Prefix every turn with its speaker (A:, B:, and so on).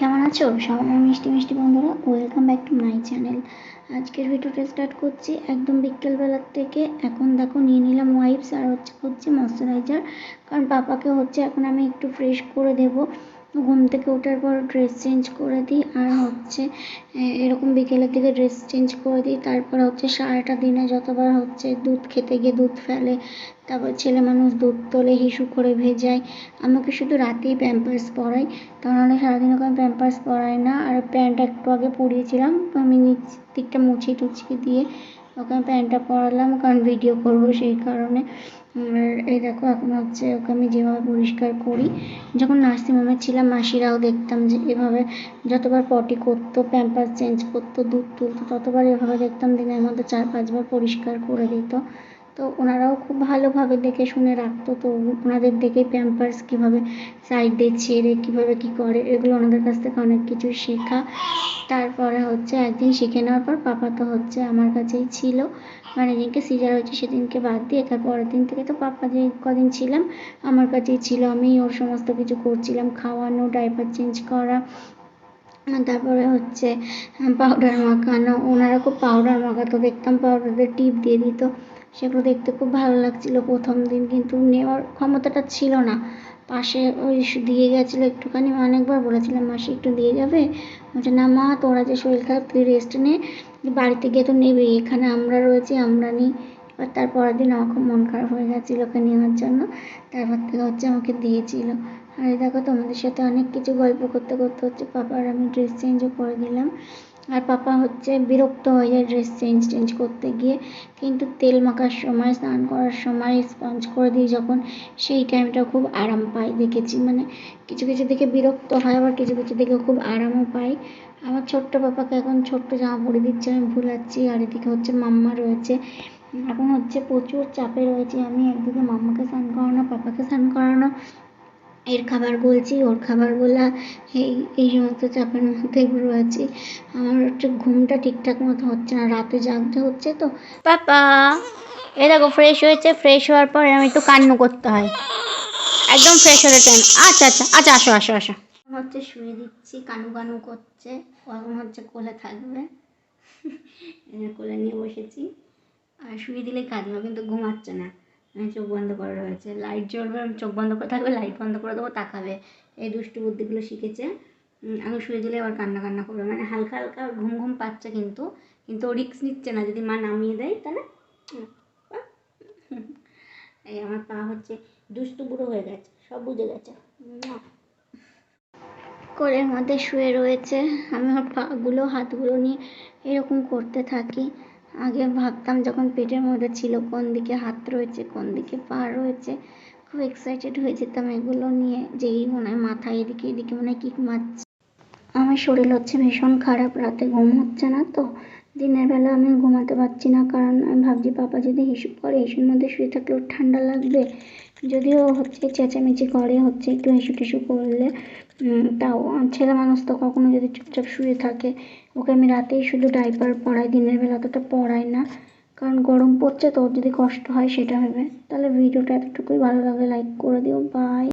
A: কেমন আছো সবাই? মিষ্টি মিষ্টি বন্ধুরা, welcome back to my channel. আজকের ভিডিওটা স্টার্ট করছি একদম বিকেলবেলার থেকে। এখন দেখো নিয়ে নিলাম ওয়াইপস আর হচ্ছে ময়শ্চারাইজার, কারণ পাপাকে হচ্ছে এখন আমি একটু ফ্রেশ করে দেবো। ঘুম থেকে ওঠার পর ড্রেস চেঞ্জ করে দিই, আর হচ্ছে এরকম বিকেলের দিকে ড্রেস চেঞ্জ করে দিই। তারপর হচ্ছে সারাটা দিনে যতবার হচ্ছে দুধ খেতে গিয়ে দুধ ফেলে, তারপর ছেলে মানুষ দুধ তোলে, হিসু করে ভেজায়। আমাকে শুধু রাতেই প্যাম্পার্স পরাই, তা নাহলে সারাদিন ওকে আমি প্যাম্পার্স পরাই না। আর প্যান্ট একটু আগে পরিয়েছিলাম, আমি নিচ দিকটা মুছিয়ে টুছিয়ে দিয়ে ওকে আমি প্যান্টটা পরালাম, কারণ ভিডিও করবো সেই কারণে। আর এই দেখো এখন হচ্ছে ওকে আমি যেভাবে পরিষ্কার করি, যখন নার্সিংহোমে ছিলাম মাসিরাও দেখতাম যে এভাবে যতবার পটি করতো, প্যাম্পার্স চেঞ্জ করতো, দুধ তুলতো, ততবার এভাবে দেখতাম দিনের মধ্যে 4-5 বার পরিষ্কার করে দিত। তো ওনারাও খুব ভালোভাবে দেখে শুনে রাখতো। তো ওনাদের দেখে প্যাম্পার্স কীভাবে সাইডে ছেড়ে কীভাবে কী করে, এগুলো ওনাদের কাছ থেকে অনেক কিছু শেখা। তারপরে হচ্ছে একদিন শিখে নেওয়ার পর পাপা তো হচ্ছে আমার কাছেই ছিল, মানে যেদিনকে সিজার হয়েছে সেদিনকে বাদ দিয়ে তার পরের দিন থেকে তো পাপা যে কদিন ছিলাম আমার কাছেই ছিল। আমি ওর সমস্ত কিছু করছিলাম, খাওয়ানো, ডাইপার চেঞ্জ করা, তারপরে হচ্ছে পাউডার মাখানো। ওনারা খুব পাউডার মাখাতো, দেখতাম পাউডারের টিপ দিয়ে দিত, সেগুলো দেখতে খুব ভালো লাগছিলো প্রথম দিন, কিন্তু নেওয়ার ক্ষমতাটা ছিল না। পাশে ওই দিয়ে গেছিলো একটুখানি, অনেকবার বলেছিলাম মাসি একটু দিয়ে যাবে, বলছে না মা তোরা যে শরীর খারাপ তুই রেস্ট নে, বাড়িতে গিয়ে তো নেবে, এখানে আমরা রয়েছি আমরা নিই। এবার তারপরের দিন আমার খুব মন খারাপ হয়ে গেছিলো ওকে নেওয়ার জন্য, তারপর থেকে হচ্ছে আমাকে দিয়েছিল। আর এই দেখো তোমাদের সাথে অনেক কিছু গল্প করতে করতে হচ্ছে পাপার আমি ড্রেস চেঞ্জও করে দিলাম। আর পাপা হচ্ছে বিরক্ত হয়ে যায় ড্রেস চেঞ্জ করতে গিয়ে, কিন্তু তেল মাখার সময়, স্নান করার সময়, স্পঞ্জ করে দিই যখন, সেই টাইমটা খুব আরাম পাই দেখেছি। মানে কিছু কিছু দিকে বিরক্ত হয়, আবার কিছু কিছু দিকে খুব আরামও পাই। আমার ছোট্ট পাপাকে এখন ছোট্ট জামা পরে দিচ্ছে, আমি ভুলাচ্ছি। আর এদিকে হচ্ছে মাম্মা রয়েছে, এখন হচ্ছে প্রচুর চাপে রয়েছে আমি। একদিকে মাম্মাকে স্নান করানো, পাপাকে স্নান করানো, এর খাবার বলছি ওর খাবার বলা, এই সমস্ত চাপের মধ্যে রয়েছি। আমার হচ্ছে ঘুমটা ঠিকঠাক মতো হচ্ছে না, রাতে জাগতে হচ্ছে। তো পাপা এ দেখো ফ্রেশ হয়েছে, ফ্রেশ হওয়ার পর আমি একটু কান্না করতে হয়, একদম ফ্রেশ হতে টাইম। আচ্ছা আচ্ছা আচ্ছা, আসো আসো আসো। হচ্ছে শুয়ে দিচ্ছি, কানু কানু করছে, এখন হচ্ছে কোলে থাকবে। কোলে নিয়ে বসেছি, আর শুয়ে দিলেই কাঁদবে, কিন্তু ঘুমাচ্ছে না। আমি চোখ বন্ধ করে রয়েছে, লাইট জ্বলবে, আমি চোখ বন্ধ করে থাকবে, লাইট বন্ধ করে দেবো, তাকাবে। এই দুষ্টু বুদ্ধিগুলো শিখেছে। আমি শুয়ে দিলে আবার কান্না কান্না করবে, মানে হালকা হালকা ঘুম ঘুম পাচ্ছে, কিন্তু কিন্তু ও রিস্ক নিচ্ছে না, যদি মা নামিয়ে দেয় তাহলে। এই আমার পা হচ্ছে দুষ্টু বুড়ো হয়ে গেছে, সব বুঝে গেছে। কোলের মধ্যে শুয়ে রয়েছে, আমি আমার পাগুলো হাতগুলো নিয়ে এরকম করতে থাকি। আগে ভাবতাম যখন পেটের মধ্যে ছিল কোন দিকে হাত রয়েছে কোন দিকে পা রয়েছে, খুব এক্সাইটেড হয়ে যেতাম এগুলো নিয়ে, যেই মনে হয় মাথায় এদিকে এদিকে মনে হয় কিক মারছে। আমার শরীর হচ্ছে ভীষণ খারাপ, রাতে ঘুম হচ্ছে না। তো দিনের বেলা আমি ঘুমাতে পারছি না, কারণ আমি ভাবছি পাপা যদি হিসু করে, হিসুর মধ্যে শুয়ে থাকলে ওর ঠান্ডা লাগবে। যদিও হচ্ছে চেঁচামেচি করে, হচ্ছে একটু হিসু টিসু করলে, তাও ছেলে মানুষ তো কখনো যদি চুপচাপ শুয়ে থাকে। ওকে আমি রাতেই শুধু ডাইপার পরাই, দিনের বেলা অতটা পরাই না, কারণ গরম পড়ছে তো, ওর যদি কষ্ট হয় সেটা হবে। তাহলে ভিডিওটা এতটুকুই, ভালো লাগলে লাইক করে দিও, বাই।